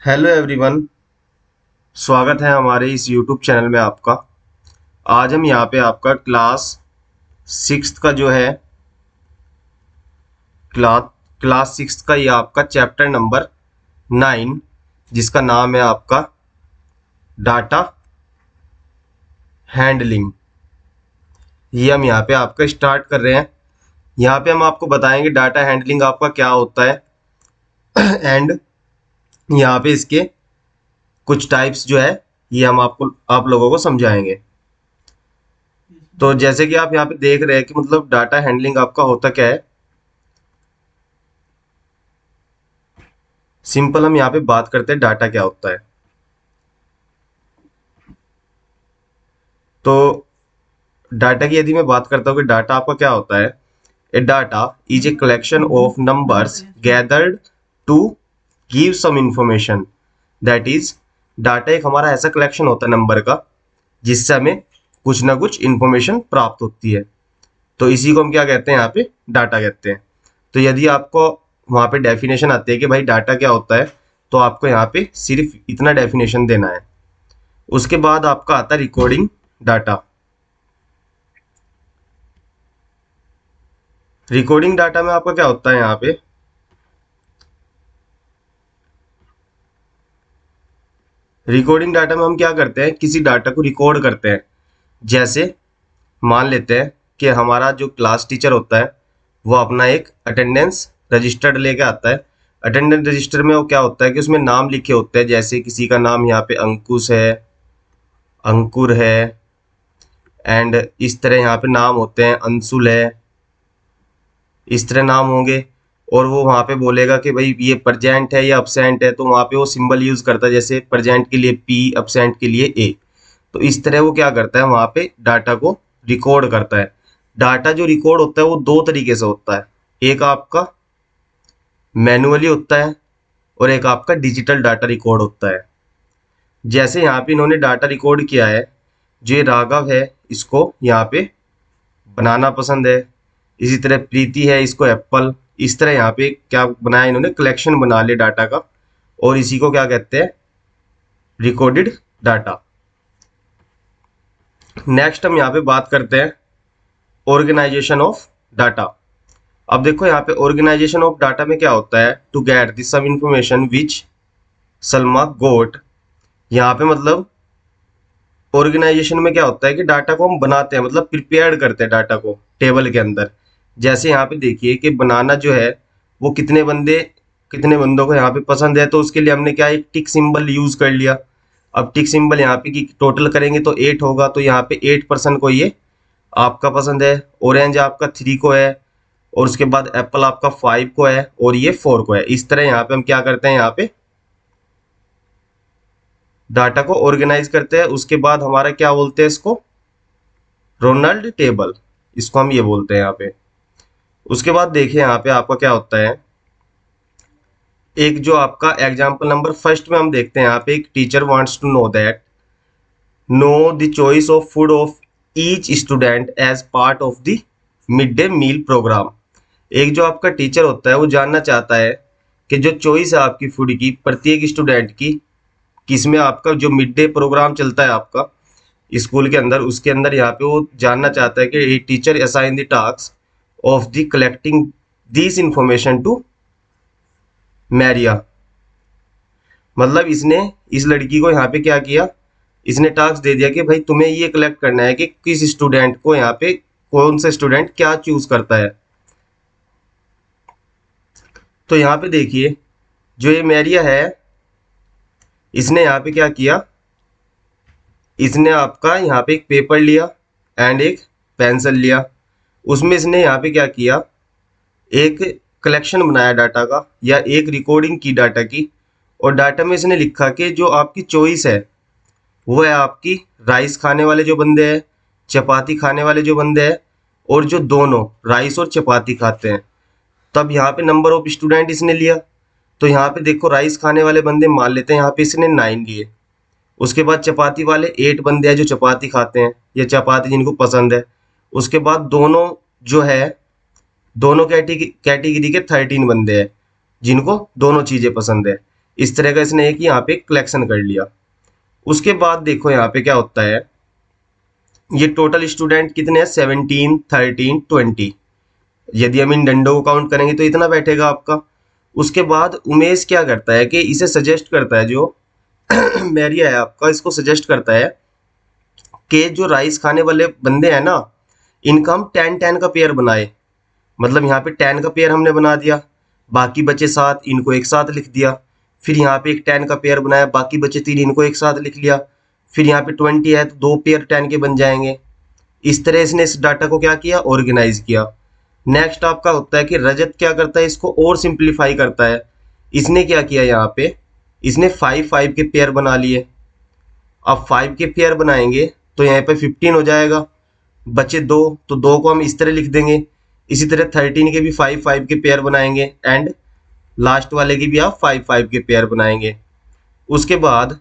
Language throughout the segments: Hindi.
Hello everyone. स्वागत है हमारे इस यूट्यूब चैनल में आपका। आज हम यहाँ पे आपका क्लास सिक्स्थ का जो है क्लास क्लास सिक्स्थ का ये आपका चैप्टर नंबर 9 जिसका नाम है आपका डाटा हैंडलिंग, ये हम यहाँ पे आपका स्टार्ट कर रहे हैं। यहाँ पे हम आपको बताएंगे डाटा हैंडलिंग आपका क्या होता है एंड यहाँ पे इसके कुछ टाइप्स जो है ये हम आपको आप लोगों को समझाएंगे। तो जैसे कि आप यहाँ पे देख रहे हैं कि मतलब डाटा हैंडलिंग आपका होता क्या है। सिंपल हम यहाँ पे बात करते हैं डाटा क्या होता है। तो डाटा की यदि मैं बात करता हूँ कि डाटा आपका क्या होता है, a data is a collection of numbers gathered to give some information. That is, data एक हमारा ऐसा कलेक्शन होता है नंबर का जिससे हमें कुछ ना कुछ इंफॉर्मेशन प्राप्त होती है। तो इसी को हम क्या कहते हैं, यहाँ पे डाटा कहते हैं। तो यदि आपको वहाँ पे डेफिनेशन आती है कि भाई डाटा क्या होता है, तो आपको यहाँ पे सिर्फ इतना डेफिनेशन देना है। उसके बाद आपका आता है रिकॉर्डिंग डाटा। रिकॉर्डिंग डाटा में आपका क्या होता है, यहाँ पे रिकॉर्डिंग डाटा में हम क्या करते हैं, किसी डाटा को रिकॉर्ड करते हैं। जैसे मान लेते हैं कि हमारा जो क्लास टीचर होता है वो अपना एक अटेंडेंस रजिस्टर्ड लेके आता है। अटेंडेंस रजिस्टर में वो क्या होता है कि उसमें नाम लिखे होते हैं। जैसे किसी का नाम यहाँ पे अंकुश है, अंकुर है, एंड इस तरह यहाँ पे नाम होते हैं, अंशुल है, इस तरह नाम होंगे। और वो वहाँ पे बोलेगा कि भाई ये प्रेजेंट है या अब्सेंट है, तो वहाँ पे वो सिंबल यूज करता है। जैसे प्रेजेंट के लिए पी, अब्सेंट के लिए ए। तो इस तरह वो क्या करता है, वहाँ पे डाटा को रिकॉर्ड करता है। डाटा जो रिकॉर्ड होता है वो दो तरीके से होता है। एक आपका मैनुअली होता है और एक आपका डिजिटल डाटा रिकॉर्ड होता है। जैसे यहाँ पे इन्होंने डाटा रिकॉर्ड किया है, जो ये राघव है इसको यहाँ पे बनाना पसंद है। इसी तरह प्रीति है, इसको एप्पल। इस तरह यहाँ पे क्या बनाया इन्होंने, कलेक्शन बना लिया डाटा का, और इसी को क्या कहते हैं, रिकॉर्डेड डाटा। नेक्स्ट हम यहाँ पे बात करते हैं ऑर्गेनाइजेशन ऑफ डाटा। अब देखो यहाँ पे ऑर्गेनाइजेशन ऑफ डाटा में क्या होता है, to get this some information which Salma got. यहाँ पे मतलब ऑर्गेनाइजेशन में क्या होता है कि डाटा को हम बनाते हैं, मतलब प्रिपेयर करते हैं डाटा को टेबल के अंदर। जैसे यहाँ पे देखिए कि बनाना जो है वो कितने बंदों को यहाँ पे पसंद है, तो उसके लिए हमने क्या एक टिक सिंबल यूज कर लिया। अब टिक सिंबल यहाँ पे की टोटल करेंगे तो 8 होगा, तो यहाँ पे 8% को ये आपका पसंद है, ऑरेंज आपका 3 को है, और उसके बाद एप्पल आपका 5 को है, और ये 4 को है। इस तरह यहाँ पे हम क्या करते हैं, यहाँ पे डाटा को ऑर्गेनाइज करते हैं। उसके बाद हमारा क्या बोलते हैं इसको, रोनाल्ड टेबल, इसको हम ये बोलते हैं यहाँ पे। उसके बाद देखिए यहाँ पे आपका क्या होता है, एक जो आपका एग्जाम्पल नंबर फर्स्ट में हम देखते हैं यहाँ पे, एक teacher wants to know the choice of food of each student as part of the mid day meal programme. एक जो आपका टीचर होता है वो जानना चाहता है कि जो चॉइस है आपकी फूड की प्रत्येक स्टूडेंट की, किसमें आपका जो मिड डे प्रोग्राम चलता है आपका स्कूल के अंदर, उसके अंदर यहाँ पे वो जानना चाहता है कि teacher assign the task of the collecting this information to Maria. मतलब इसने इस लड़की को यहाँ पे क्या किया, इसने टास्क दे दिया कि भाई तुम्हें ये कलेक्ट करना है कि किस स्टूडेंट को यहाँ पे कौन सा स्टूडेंट क्या चूज करता है। तो यहाँ पे देखिए जो ये मैरिया है, इसने यहाँ पे क्या किया, इसने आपका यहाँ पे एक पेपर लिया एंड एक पेंसिल लिया। उसमें इसने यहाँ पे क्या किया, एक कलेक्शन बनाया डाटा का या एक रिकॉर्डिंग की डाटा की। और डाटा में इसने लिखा कि जो आपकी चॉइस है वो है आपकी राइस खाने वाले जो बंदे हैं, चपाती खाने वाले जो बंदे हैं, और जो दोनों राइस और चपाती खाते हैं। तब यहाँ पे नंबर ऑफ स्टूडेंट इसने लिया। तो यहाँ पे देखो राइस खाने वाले बंदे मान लेते हैं यहाँ पे इसने 9 लिए। उसके बाद चपाती वाले 8 बंदे हैं जो चपाती खाते हैं या चपाती जिनको पसंद है। उसके बाद दोनों जो है, दोनों कैटेगरी के 13 बंदे हैं जिनको दोनों चीजें पसंद है। इस तरह का इसने एक यहाँ पे कलेक्शन कर लिया। उसके बाद देखो यहाँ पे क्या होता है, ये टोटल स्टूडेंट कितने हैं, 17, 13, 20। यदि हम इन डंडों को काउंट करेंगे तो इतना बैठेगा आपका। उसके बाद उमेश क्या करता है कि इसे सजेस्ट करता है, जो मैरिया है आपका, इसको सजेस्ट करता है कि जो राइस खाने वाले बंदे हैं ना, इनका हम 10-10 का पेयर बनाए। मतलब यहाँ पे 10 का पेयर हमने बना दिया, बाकी बचे 7, इनको एक साथ लिख दिया। फिर यहाँ पे एक 10 का पेयर बनाया, बाकी बचे 3, इनको एक साथ लिख लिया। फिर यहाँ पे 20 है तो 2 पेयर 10 के बन जाएंगे। इस तरह इसने इस डाटा को क्या किया, ऑर्गेनाइज किया। नेक्स्ट आपका होता है कि रजत क्या करता है, इसको और सिंप्लीफाई करता है। इसने क्या किया, यहाँ पे इसने 5-5 के पेयर बना लिए। अब 5 के पेयर बनाएंगे तो यहाँ पे 15 हो जाएगा, बचे 2 तो 2 को हम इस तरह लिख देंगे। इसी तरह 13 के भी 5-5 के पेयर बनाएंगे एंड लास्ट वाले की भी आप 5-5 के पेयर बनाएंगे। उसके बाद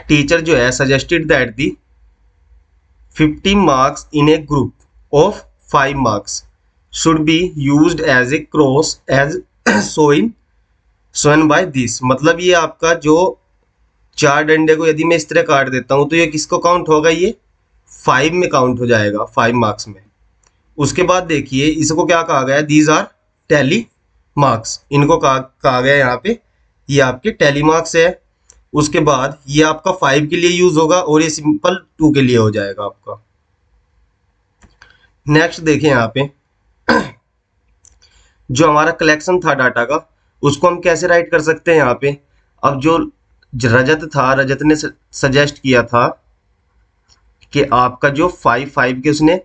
टीचर जो है suggested that the 50 marks in a group of 5 marks should be used as a cross as shown by this. मतलब ये आपका जो 4 डंडे को यदि मैं इस तरह काट देता हूं तो ये किसको काउंट होगा, ये 5 में काउंट हो जाएगा, 5 मार्क्स में। उसके बाद देखिए इसको क्या कहा गया, दीज आर टैली मार्क्स, इनको कहा गया यहाँ पे ये आपके टैली मार्क्स है। उसके बाद ये आपका 5 के लिए यूज होगा और ये सिंपल 2 के लिए हो जाएगा आपका। नेक्स्ट देखें यहाँ पे जो हमारा कलेक्शन था डाटा का, उसको हम कैसे राइट कर सकते हैं यहाँ पे। अब जो रजत था, रजत ने सजेस्ट किया था कि आपका जो 5-5 के उसने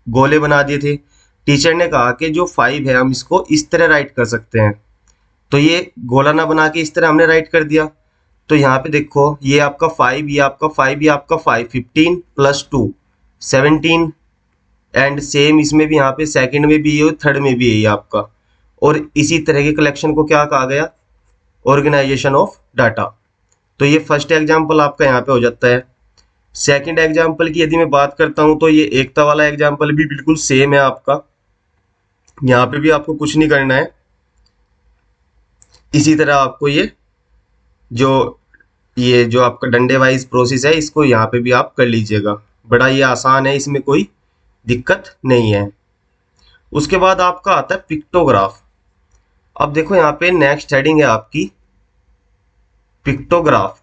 गोले बना दिए थे। टीचर ने कहा कि जो 5 है हम इसको इस तरह राइट कर सकते हैं, तो ये गोला ना बना के इस तरह हमने राइट कर दिया। तो यहाँ पे देखो ये आपका 5, ये आपका 5, ये आपका 5, 15 + 2 17 एंड सेम इसमें भी यहाँ पे सेकंड में भी ये, थर्ड में भी यही आपका। और इसी तरह के कलेक्शन को क्या कहा गया, ऑर्गेनाइजेशन ऑफ डाटा। तो ये फर्स्ट एग्जाम्पल आपका यहाँ पे हो जाता है। सेकंड एग्जाम्पल की यदि मैं बात करता हूँ तो ये एकता वाला एग्जाम्पल भी बिल्कुल सेम है आपका। यहाँ पे भी आपको कुछ नहीं करना है, इसी तरह आपको ये जो आपका डंडे वाइज प्रोसेस है इसको यहाँ पे भी आप कर लीजिएगा। बड़ा ये आसान है, इसमें कोई दिक्कत नहीं है। उसके बाद आपका आता है पिक्टोग्राफ। अब देखो यहाँ पे नेक्स्ट हेडिंग है आपकी पिक्टोग्राफ।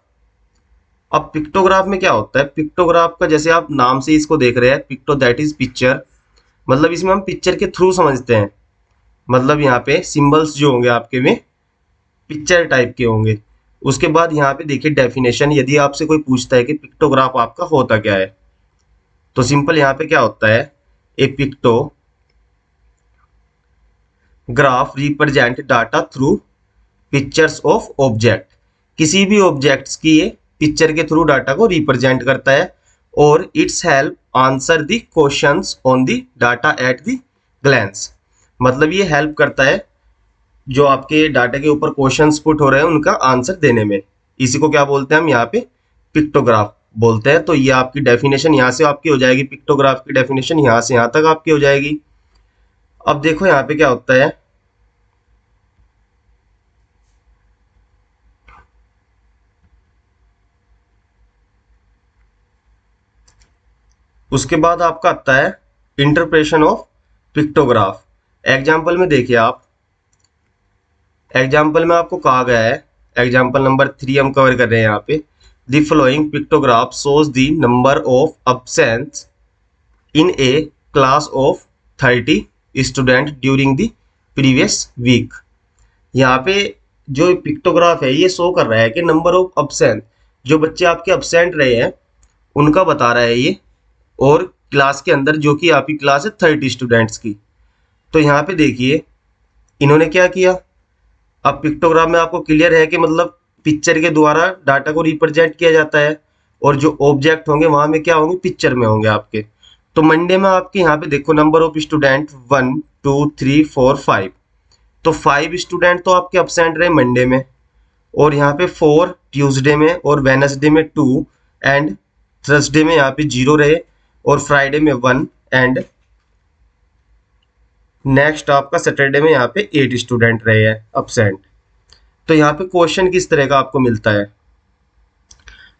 अब पिक्टोग्राफ में क्या होता है, पिक्टोग्राफ का जैसे आप नाम से इसको देख रहे हैं, पिक्टो दैट इज पिक्चर, मतलब इसमें हम पिक्चर के थ्रू समझते हैं। मतलब यहाँ पे सिंबल्स जो होंगे आपके में पिक्चर टाइप के होंगे। उसके बाद यहाँ पे देखिए डेफिनेशन, यदि आपसे कोई पूछता है कि पिक्टोग्राफ आपका होता क्या है, तो सिंपल यहाँ पे क्या होता है, a pictograph represent data through pictures of object. किसी भी ऑब्जेक्ट्स की ये पिक्चर के थ्रू डाटा को रिप्रेजेंट करता है और it's help answer the questions on the data at the glance. मतलब ये हेल्प करता है जो आपके डाटा के ऊपर क्वेश्चंस पुट हो रहे हैं उनका आंसर देने में। इसी को क्या बोलते हैं हम यहाँ पे, पिक्टोग्राफ बोलते हैं। तो ये आपकी डेफिनेशन यहाँ से आपकी हो जाएगी, पिक्टोग्राफ की डेफिनेशन यहाँ से यहाँ तक आपकी हो जाएगी। अब देखो यहाँ पे क्या होता है, उसके बाद आपका आता है इंटरप्रेशन ऑफ पिक्टोग्राफ। एग्जाम्पल में देखिए आप, एग्जाम्पल में आपको कहा गया है, एग्जाम्पल नंबर 3 हम कवर कर रहे हैं यहाँ पे, the following pictograph shows the number of absents in a class of 30 student during the previous week. यहाँ पे जो पिक्टोग्राफ है ये शो कर रहा है कि नंबर ऑफ अब्सेंट, जो बच्चे आपके अब्सेंट रहे हैं उनका बता रहा है ये, और क्लास के अंदर जो कि आपकी क्लास है 30 स्टूडेंट्स की। तो यहाँ पे देखिए इन्होंने क्या किया, अब पिक्टोग्राफ में आपको क्लियर है कि मतलब पिक्चर के द्वारा डाटा को रिप्रेजेंट किया जाता है और जो ऑब्जेक्ट होंगे वहां में क्या होंगे, पिक्चर में होंगे आपके। तो मंडे में आपके यहाँ पे देखो नंबर ऑफ स्टूडेंट 1 2 3 4 5, तो 5 स्टूडेंट तो आपके अब्सेंट रहे मंडे में, और यहाँ पे 4 ट्यूसडे में, और वेनसडे में 2 एंड थर्सडे में यहाँ पे 0 रहे, और फ्राइडे में 1 एंड नेक्स्ट आपका सैटरडे में यहाँ पे 8 स्टूडेंट रहे हैं अब्सेंट। तो यहाँ पे क्वेश्चन किस तरह का आपको मिलता है।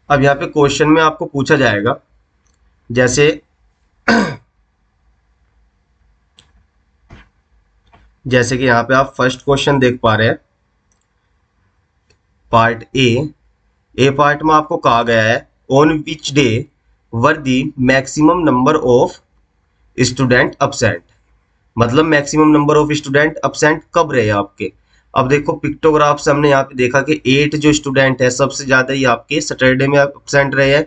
अब यहाँ पे क्वेश्चन में आपको पूछा जाएगा, जैसे जैसे कि यहाँ पे आप फर्स्ट क्वेश्चन देख पा रहे हैं, पार्ट ए पार्ट में आपको कहा गया है on which day were the maximum number of student absent, मतलब maximum number of student absent कब रहे आपके। अब देखो पिक्टोग्राफ से हमने यहाँ पे देखा कि 8 जो स्टूडेंट है सबसे ज्यादा ही आपके सैटरडे में absent रहे हैं,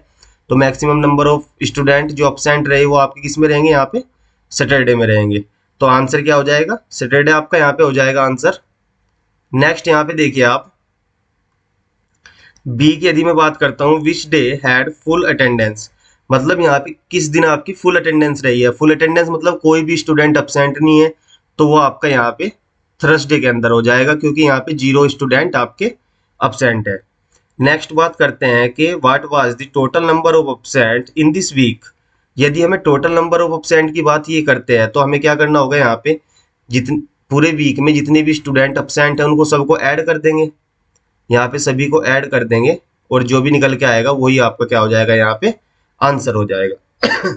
तो मैक्सिमम नंबर ऑफ स्टूडेंट जो absent रहे वो आपके किस में रहेंगे, यहाँ पे सैटरडे में रहेंगे। तो आंसर क्या हो जाएगा, सैटरडे आपका यहाँ पे हो जाएगा आंसर। नेक्स्ट यहाँ पे देखिए आप बी की यदि मैं बात करता हूँ, which day had full attendance, मतलब यहाँ पे किस दिन आपकी फुल अटेंडेंस रही है। फुल अटेंडेंस मतलब कोई भी स्टूडेंट absent नहीं है, तो वो आपका यहाँ पे थर्सडे के अंदर हो जाएगा, क्योंकि यहाँ पे 0 स्टूडेंट आपके absent है। नेक्स्ट बात करते हैं कि what was the total number of absent in this week. यदि हमें टोटल नंबर ऑफ absent की बात ये करते हैं तो हमें क्या करना होगा, यहाँ पे जितने पूरे वीक में जितने भी स्टूडेंट absent है उनको सबको ऐड कर देंगे, यहाँ पे सभी को ऐड कर देंगे और जो भी निकल के आएगा वही आपका क्या हो जाएगा, यहाँ पे आंसर हो जाएगा।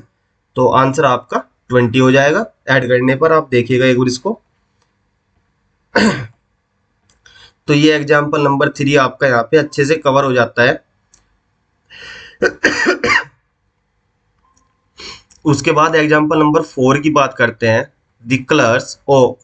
तो आंसर आपका 20 हो जाएगा ऐड करने पर। आप देखिएगा एक बार इसको। तो ये एग्जाम्पल नंबर 3 आपका यहाँ पे अच्छे से कवर हो जाता है। उसके बाद एग्जाम्पल नंबर 4 की बात करते हैं, द कलर्स ऑफ,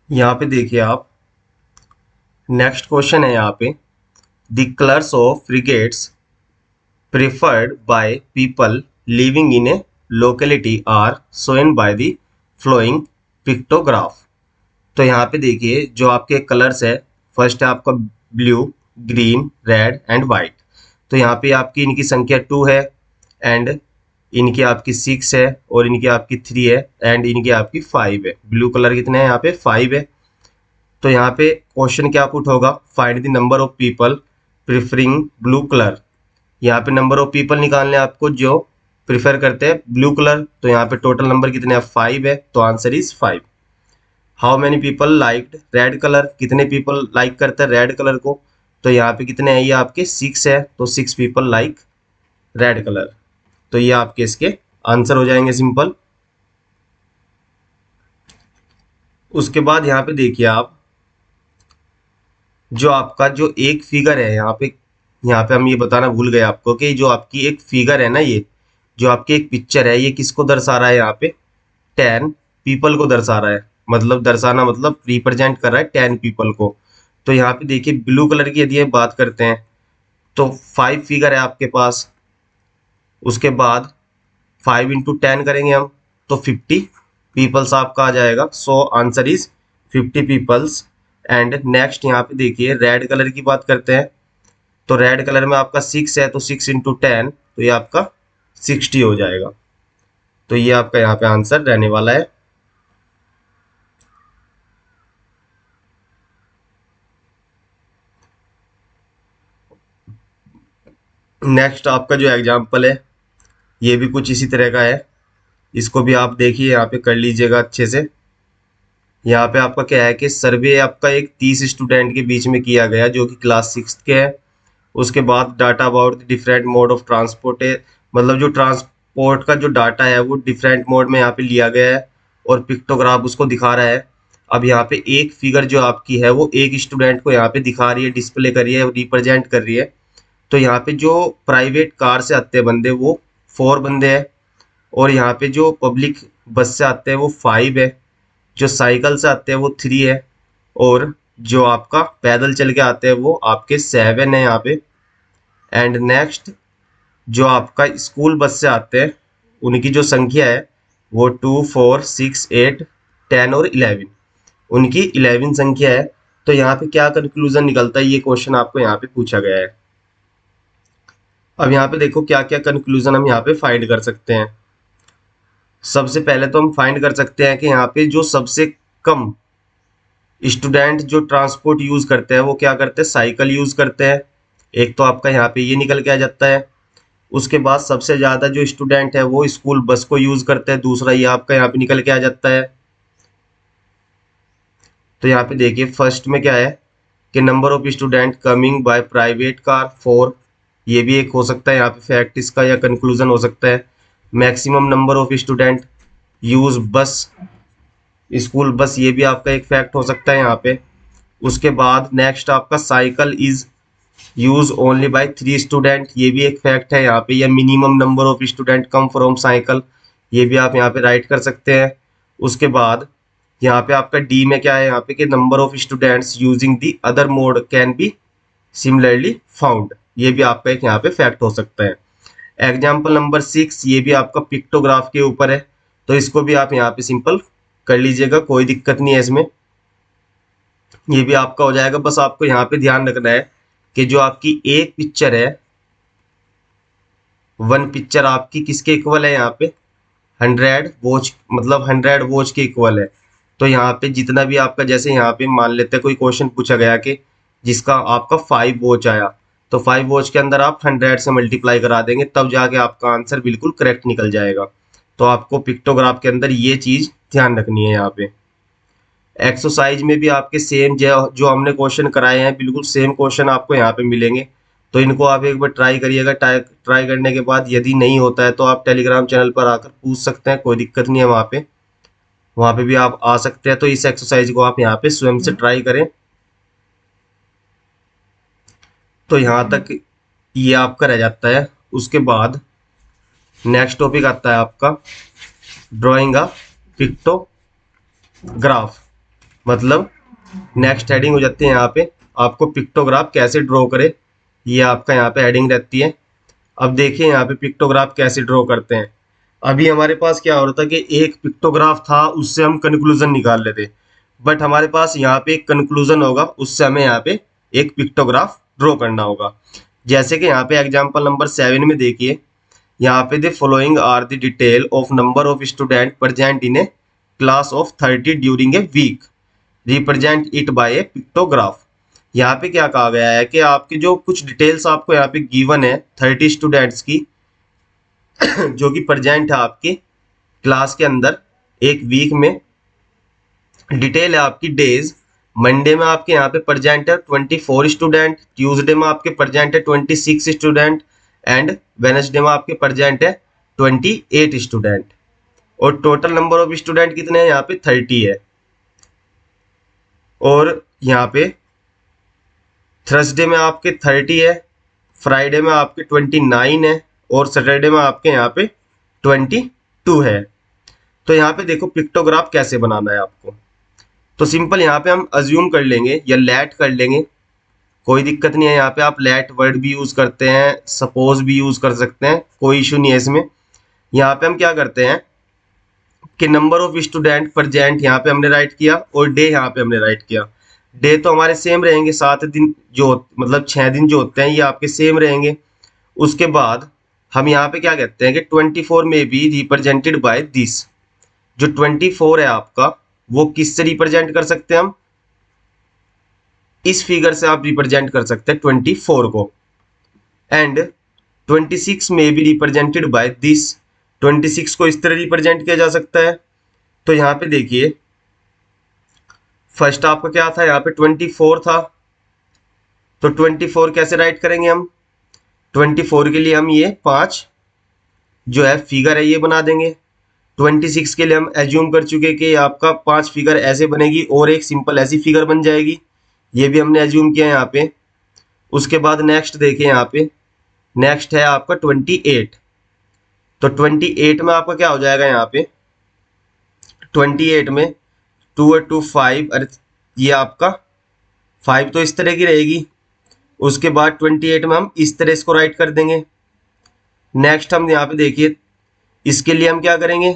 यहाँ पे देखिए आप नेक्स्ट क्वेश्चन है यहाँ पे, the colours of frigates preferred by people living in a locality are shown by the flowing pictograph. तो यहाँ पे देखिए जो आपके कलर्स है, फर्स्ट है आपका blue, green, red and white. तो यहाँ पे आपकी इनकी संख्या 2 है एंड इनकी आपकी 6 है और इनकी आपकी 3 है एंड इनकी आपकी 5 है। ब्लू कलर कितने हैं, यहाँ पे 5 है। तो यहाँ पे क्वेश्चन क्या पुट होगा, find the number of people preferring blue colour. यहाँ पे नंबर ऑफ पीपल निकालने आपको जो प्रिफर करते हैं ब्लू कलर। तो यहाँ पे टोटल नंबर कितने हैं, 5 है, तो answer is 5। How many people liked red colour, कितने पीपल लाइक करते हैं रेड कलर को। तो यहाँ पे कितने हैं, ये आपके 6 है, तो 6 पीपल लाइक रेड कलर। तो ये आपके इसके आंसर हो जाएंगे सिंपल। उसके बाद यहाँ पे देखिए आप जो आपका जो एक फिगर है यहाँ पे हम ये बताना भूल गए आपको कि जो आपकी एक फिगर है ना, ये जो आपकी एक पिक्चर है, ये किसको दर्शा रहा है, यहाँ पे 10 पीपल को दर्शा रहा है। मतलब दर्शाना मतलब रिप्रेजेंट कर रहा है 10 पीपल को। तो यहाँ पे देखिए ब्लू कलर की यदि बात करते हैं तो 5 फिगर है आपके पास। उसके बाद 5 इंटू 10 करेंगे हम तो 50 पीपल्स आपका आ जाएगा। So answer is 50 peoples. And next यहाँ पे देखिए रेड कलर की बात करते हैं तो रेड कलर में आपका 6 है, तो 6 इंटू 10 तो ये आपका 60 हो जाएगा। तो ये आपका यहाँ पे आंसर रहने वाला है। नेक्स्ट आपका जो एग्जाम्पल है ये भी कुछ इसी तरह का है, इसको भी आप देखिए यहाँ पे कर लीजिएगा अच्छे से। यहाँ पे आपका क्या है कि सर्वे आपका एक 30 स्टूडेंट के बीच में किया गया जो कि क्लास 6 के है। उसके बाद data about the different mode of transport है, मतलब जो ट्रांसपोर्ट का जो डाटा है वो डिफरेंट मोड में यहाँ पे लिया गया है और पिक्टोग्राफ उसको दिखा रहा है। अब यहाँ पे एक फिगर जो आपकी है वो एक स्टूडेंट को यहाँ पे दिखा रही है, डिस्प्ले कर रही है, रिप्रेजेंट कर रही है। तो यहाँ पे जो प्राइवेट कार से आते हैं बंदे वो 4 बंदे हैं और यहाँ पे जो पब्लिक बस से आते हैं वो 5 है, जो साइकिल से आते हैं वो 3 है और जो आपका पैदल चल के आते हैं वो आपके 7 है यहाँ पे। एंड नेक्स्ट जो आपका स्कूल बस से आते हैं उनकी जो संख्या है वो 2, 4, 6, 8, 10 और 11, उनकी 11 संख्या है। तो यहाँ पे क्या कंक्लूजन निकलता है, ये क्वेश्चन आपको यहाँ पे पूछा गया है। अब यहाँ पे देखो क्या क्या कंक्लूजन हम यहाँ पे फाइंड कर सकते हैं। सबसे पहले तो हम फाइंड कर सकते हैं कि यहाँ पे जो सबसे कम स्टूडेंट जो ट्रांसपोर्ट यूज करते हैं वो क्या करते हैं, साइकिल यूज करते हैं। एक तो आपका यहाँ पे ये निकल के आ जाता है। उसके बाद सबसे ज़्यादा जो स्टूडेंट है वो स्कूल बस को यूज़ करते हैं, दूसरा ये आपका यहाँ पे निकल के आ जाता है। तो यहाँ पे देखिए फर्स्ट में क्या है कि number of student coming by private car 4, ये भी एक हो सकता है यहाँ पे फैक्ट इसका या कंक्लूजन हो सकता है। Maximum number of student use बस, स्कूल बस, ये भी आपका एक फैक्ट हो सकता है यहाँ पे। उसके बाद नेक्स्ट आपका cycle is use only by 3 student, ये भी एक फैक्ट है यहाँ पे। या minimum number of student come from cycle, ये भी आप यहाँ पे राइट कर सकते हैं। उसके बाद यहाँ पे आपका डी में क्या है यहाँ पे कि number of students using the other mode can be similarly found, ये भी आपका एक यहाँ पे फैक्ट हो सकता है। एग्जाम्पल नंबर 6, ये भी आपका पिक्टोग्राफ के ऊपर है, तो इसको भी आप यहाँ पे सिंपल कर लीजिएगा, कोई दिक्कत नहीं है इसमें, ये भी आपका हो जाएगा। बस आपको यहाँ पे ध्यान रखना है कि जो आपकी एक पिक्चर है, वन पिक्चर आपकी किसके इक्वल है यहाँ पे, 100 वॉच, मतलब 100 वॉच के इक्वल है। तो यहाँ पे जितना भी आपका, जैसे यहाँ पे मान लेते हैं कोई क्वेश्चन पूछा गया कि जिसका आपका 5 वॉच आया, तो 5 वॉच के अंदर आप 100 से मल्टीप्लाई करा देंगे, तब जाके आपका आंसर बिल्कुल करेक्ट निकल जाएगा। तो आपको पिक्टोग्राफ के अंदर ये चीज ध्यान रखनी है यहाँ पे। एक्सरसाइज में भी आपके सेम जो हमने क्वेश्चन कराए हैं, बिल्कुल सेम क्वेश्चन आपको यहाँ पे मिलेंगे, तो इनको आप एक बार ट्राई करिएगा। ट्राई करने के बाद यदि नहीं होता है तो आप टेलीग्राम चैनल पर आकर पूछ सकते हैं, कोई दिक्कत नहीं है, वहाँ पे भी आप आ सकते हैं। तो इस एक्सरसाइज को आप यहाँ पे स्वयं से ट्राई करें। तो यहाँ तक ये आपका रह जाता है। उसके बाद नेक्स्ट टॉपिक आता है आपका ड्राइंग अ पिक्टोग्राफ, मतलब नेक्स्ट हेडिंग हो जाती है यहाँ पे आपको पिक्टोग्राफ कैसे ड्रॉ करे, ये आपका यहाँ पे हेडिंग रहती है। अब देखिए यहाँ पे पिक्टोग्राफ कैसे ड्रॉ करते हैं। अभी हमारे पास क्या हो रहा था कि एक पिक्टोग्राफ था, उससे हम कंक्लूजन निकाल लेते, बट हमारे पास यहाँ पे एक कंक्लूजन होगा, उससे हमें यहाँ पे एक पिक्टोग्राफ ड्रॉ करना होगा। जैसे कि यहाँ पे एग्जाम्पल नंबर 7 में देखिए, यहाँ पे the following are the detail of number of student present in a class of 30 during a week, represent it by a pictograph. यहाँ पे क्या कहा गया है कि आपके जो कुछ डिटेल्स आपको यहाँ पे गिवन है 30 स्टूडेंट्स की जो कि प्रेजेंट है आपके क्लास के अंदर एक वीक में। डिटेल है आपकी डेज, मंडे में आपके यहाँ पे प्रेजेंट है 24 स्टूडेंट, ट्यूसडे में आपके प्रेजेंट है 26 स्टूडेंट, एंड वेडनेसडे में आपके प्रेजेंट है 28 स्टूडेंट। और टोटल नंबर ऑफ स्टूडेंट कितने हैं यहाँ पे 30 है। और यहाँ पे थर्सडे में आपके 30 है, फ्राइडे में आपके 29 है, और सैटरडे में आपके यहाँ पे 22 है। तो यहाँ पे देखो पिक्टोग्राफ कैसे बनाना है आपको। तो सिंपल यहाँ पे हम अज्यूम कर लेंगे या लेट कर लेंगे, कोई दिक्कत नहीं है। यहाँ पे आप लेट वर्ड भी यूज करते हैं, सपोज भी यूज कर सकते हैं, कोई इशू नहीं है इसमें। यहाँ पे हम क्या करते हैं कि नंबर ऑफ स्टूडेंट प्रेजेंट यहाँ पे हमने राइट किया और डे यहाँ पे हमने राइट किया। डे तो हमारे सेम रहेंगे, 7 दिन जो मतलब 6 दिन जो होते हैं ये आपके सेम रहेंगे। उसके बाद हम यहाँ पे क्या कहते हैं कि 24 में बी रिप्रेजेंटेड बाय दिस, जो 24 है आपका वो किससे रिप्रेजेंट कर सकते हैं हम, इस फिगर से आप रिप्रेजेंट कर सकते हैं 24 को। एंड 26 में बी रिप्रेजेंटेड बाय दिस, 26 को इस तरह रिप्रेजेंट किया जा सकता है। तो यहाँ पे देखिए फर्स्ट आपका क्या था, यहाँ पे 24 था, तो 24 कैसे राइट करेंगे हम, 24 के लिए हम ये 5 जो है फिगर है ये बना देंगे। 26 के लिए हम एज्यूम कर चुके कि आपका 5 फिगर ऐसे बनेगी और एक सिंपल ऐसी फिगर बन जाएगी, ये भी हमने एज्यूम किया यहाँ पे। उसके बाद नेक्स्ट देखिए यहाँ पे नेक्स्ट है आपका 28, तो 28 में आपका क्या हो जाएगा यहाँ पे 28 में 2 और 2 5, अरे ये आपका 5 तो इस तरह की रहेगी। उसके बाद 28 में हम इस तरह इसको राइट कर देंगे। नेक्स्ट हम यहाँ पे देखिए इसके लिए हम क्या करेंगे,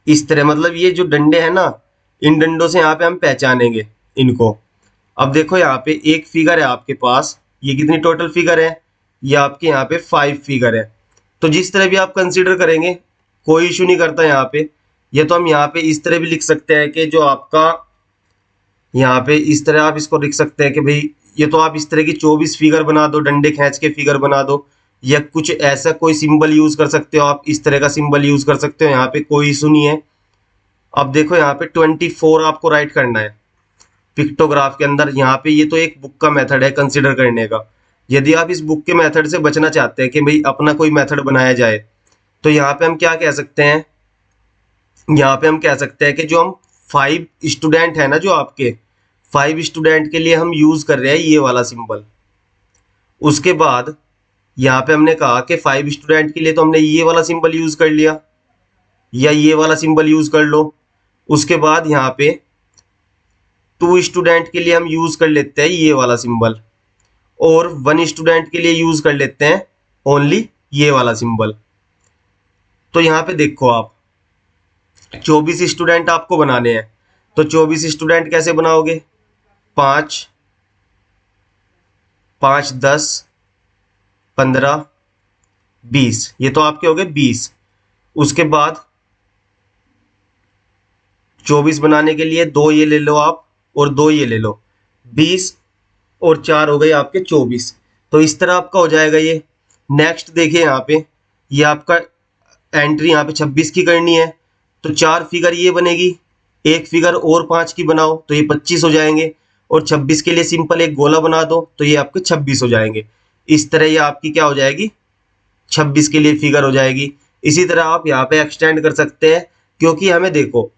इस तरह, मतलब ये जो डंडे हैं ना, इन डंडों से यहाँ पे हम पहचानेंगे इनको। अब देखो यहाँ पे एक फिगर है आपके पास, ये कितनी टोटल फिगर है, ये आपके यहाँ पे 5 फिगर है। तो जिस तरह भी आप कंसीडर करेंगे कोई इशू नहीं करता यहाँ पे। ये तो हम यहाँ पे इस तरह भी लिख सकते हैं कि जो आपका यहाँ पे इस तरह आप इसको लिख सकते हैं कि भाई ये तो आप इस तरह की 24 फिगर बना दो, डंडे खींच के फिगर बना दो, या कुछ ऐसा कोई सिंबल यूज कर सकते हो, आप इस तरह का सिंबल यूज कर सकते हो, यहाँ पे कोई इशू नहीं है। अब देखो यहाँ पे 24 आपको राइट करना है पिक्टोग्राफ के अंदर। यहाँ पे ये तो एक बुक का मेथड है कंसिडर करने का। यदि आप इस बुक के मेथड से बचना चाहते हैं कि भाई अपना कोई मेथड बनाया जाए, तो यहाँ पे हम क्या कह सकते हैं, यहाँ पे हम कह सकते हैं कि जो हम 5 स्टूडेंट है ना, जो आपके 5 स्टूडेंट के लिए हम यूज कर रहे हैं ये वाला सिंबल। उसके बाद यहाँ पे हमने कहा कि 5 स्टूडेंट के लिए तो हमने ये वाला सिंबल यूज कर लिया, या ये वाला सिंबल यूज कर लो। उसके बाद यहाँ पे 2 स्टूडेंट के लिए हम यूज कर लेते हैं ये वाला सिंबल, और 1 स्टूडेंट के लिए यूज कर लेते हैं ओनली ये वाला सिंबल। तो यहाँ पे देखो आप 24 स्टूडेंट आपको बनाने हैं, तो 24 स्टूडेंट कैसे बनाओगे, 5 5 10 15 20, ये तो आपके हो गए 20। उसके बाद 24 बनाने के लिए 2 ये ले लो आप, और 2 ये ले लो, 20 और 4 हो गए आपके 24। तो इस तरह आपका हो जाएगा ये। नेक्स्ट देखिए यहाँ पे, ये आपका एंट्री यहाँ पे 26 की करनी है, तो 4 फिगर ये बनेगी, एक फिगर और 5 की बनाओ तो ये 25 हो जाएंगे, और 26 के लिए सिंपल एक गोला बना दो तो ये आपके 26 हो जाएंगे। इस तरह ये आपकी क्या हो जाएगी, 26 के लिए फिगर हो जाएगी। इसी तरह आप यहाँ पे एक्सटेंड कर सकते हैं, क्योंकि हमें देखो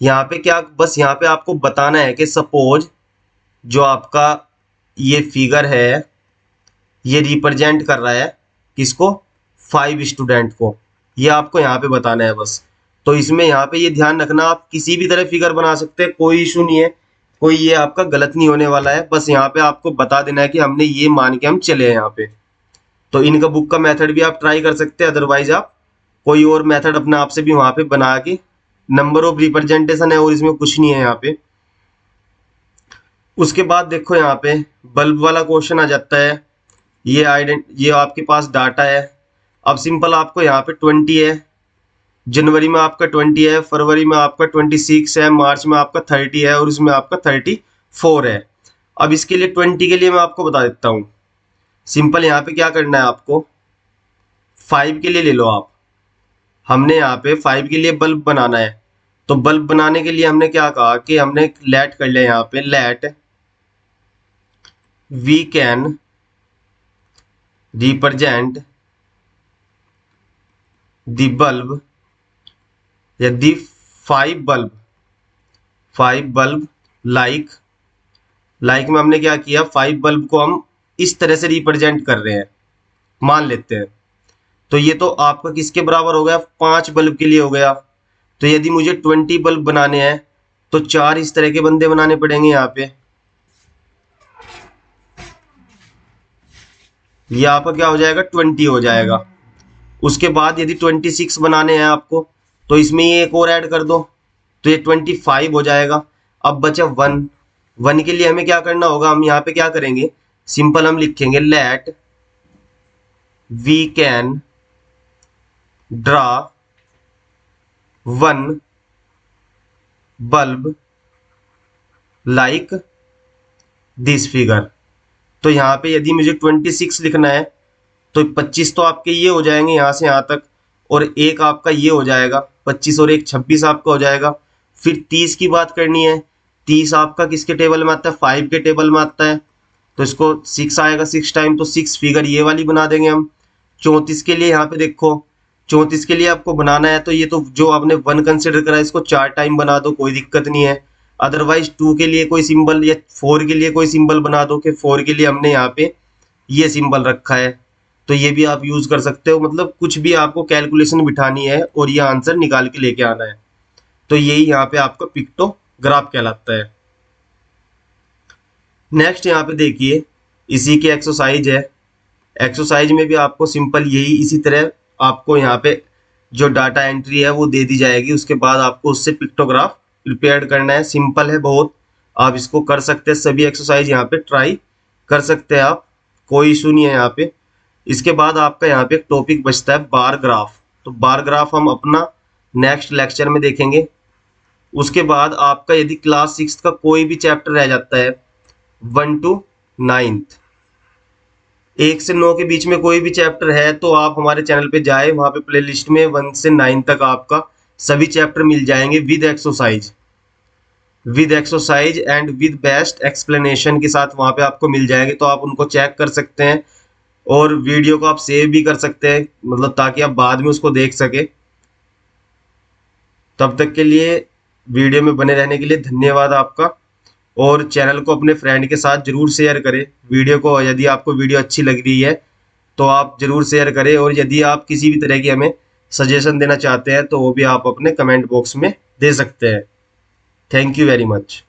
यहाँ पे क्या, बस यहाँ पे आपको बताना है कि सपोज जो आपका ये फिगर है ये रिप्रेजेंट कर रहा है किसको, 5 स्टूडेंट को, ये आपको यहाँ पे बताना है बस। तो इसमें यहाँ पे ये ध्यान रखना, आप किसी भी तरह फिगर बना सकते हैं, कोई इशू नहीं है, कोई ये आपका गलत नहीं होने वाला है। बस यहाँ पे आपको बता देना है कि हमने ये मान के हम चले हैं यहाँ पे। तो इनका बुक का मेथड भी आप ट्राई कर सकते हैं, अदरवाइज आप कोई और मेथड अपने आप से भी वहां पे बना के, नंबर ऑफ रिप्रेजेंटेशन है और इसमें कुछ नहीं है यहाँ पे। उसके बाद देखो यहाँ पे बल्ब वाला क्वेश्चन आ जाता है। ये आपके पास डाटा है। अब सिंपल आपको यहाँ पे 20 है, जनवरी में आपका 20 है, फरवरी में आपका 26 है, मार्च में आपका 30 है, और इसमें आपका 34 है। अब इसके लिए 20 के लिए मैं आपको बता देता हूँ। सिंपल यहाँ पे क्या करना है आपको, 5 के लिए ले लो आप। हमने यहाँ पे 5 के लिए बल्ब बनाना है, तो बल्ब बनाने के लिए हमने क्या कहा कि हमने लेट कर लिया यहाँ पे, let we can represent the bulb या दी 5 बल्ब लाइक में हमने क्या किया, 5 बल्ब को हम इस तरह से रिप्रेजेंट कर रहे हैं, मान लेते हैं। तो ये तो आपका किसके बराबर हो गया, 5 बल्ब के लिए हो गया। तो यदि मुझे 20 बल्ब बनाने हैं तो 4 इस तरह के बंदे बनाने पड़ेंगे यहाँ पे। ये आपका क्या हो जाएगा, 20 हो जाएगा। उसके बाद यदि 26 बनाने हैं आपको, तो इसमें ये एक और ऐड कर दो, तो ये 25 हो जाएगा। अब बचा 1 के लिए हमें क्या करना होगा, हम यहाँ पे क्या करेंगे, सिंपल हम लिखेंगे let we can draw 1 bulb like this figure. तो यहाँ पे यदि मुझे 26 लिखना है तो 25 तो आपके ये हो जाएंगे यहाँ से यहाँ तक, और एक आपका ये हो जाएगा 25 और एक 26 आपका हो जाएगा। फिर 30 की बात करनी है, 30 आपका किसके टेबल में आता है, 5 के टेबल में आता है, तो इसको 6 आएगा 6 टाइम, तो 6 फिगर ये वाली बना देंगे हम। 34 के लिए यहाँ पे देखो, 34 के लिए आपको बनाना है, तो ये तो जो आपने 1 कंसिडर करा है इसको 4 टाइम बना दो, कोई दिक्कत नहीं है। अदरवाइज 2 के लिए कोई सिंबल या 4 के लिए कोई सिंबल बना दो कि 4 के लिए हमने यहाँ पे ये सिंबल रखा है, तो ये भी आप यूज कर सकते हो। मतलब कुछ भी आपको कैलकुलेशन बिठानी है और ये आंसर निकाल के लेके आना है, तो यही यहाँ पे आपका पिक्टोग्राफ कहलाता है। नेक्स्ट यहाँ पे देखिए, इसी की एक्सरसाइज है। एक्सरसाइज में भी आपको सिंपल यही इसी तरह आपको यहाँ पे जो डाटा एंट्री है वो दे दी जाएगी, उसके बाद आपको उससे पिक्टोग्राफ प्रिपेयर करना है। सिंपल है बहुत, आप इसको कर सकते हैं, सभी एक्सरसाइज यहाँ पे ट्राई कर सकते हैं आप, कोई इशू नहीं है यहाँ पे। इसके बाद आपका यहाँ पे एक टॉपिक बचता है बार ग्राफ, तो बार ग्राफ हम अपना नेक्स्ट लेक्चर में देखेंगे। उसके बाद आपका यदि क्लास 6 का कोई भी चैप्टर रह जाता है 1 to 9, 1 से 9 के बीच में कोई भी चैप्टर है तो आप हमारे चैनल पे जाए, वहाँ पे प्लेलिस्ट में 1 से 9 तक आपका सभी चैप्टर मिल जाएंगे with exercise and with best explanation के साथ वहाँ पे आपको मिल जाएंगे। तो आप उनको चेक कर सकते हैं और वीडियो को आप सेव भी कर सकते हैं, मतलब ताकि आप बाद में उसको देख सके। तब तक के लिए वीडियो में बने रहने के लिए धन्यवाद आपका, और चैनल को अपने फ्रेंड के साथ जरूर शेयर करें वीडियो को। यदि आपको वीडियो अच्छी लग रही है तो आप जरूर शेयर करें, और यदि आप किसी भी तरह की हमें सजेशन देना चाहते हैं तो वो भी आप अपने कमेंट बॉक्स में दे सकते हैं। Thank you very much.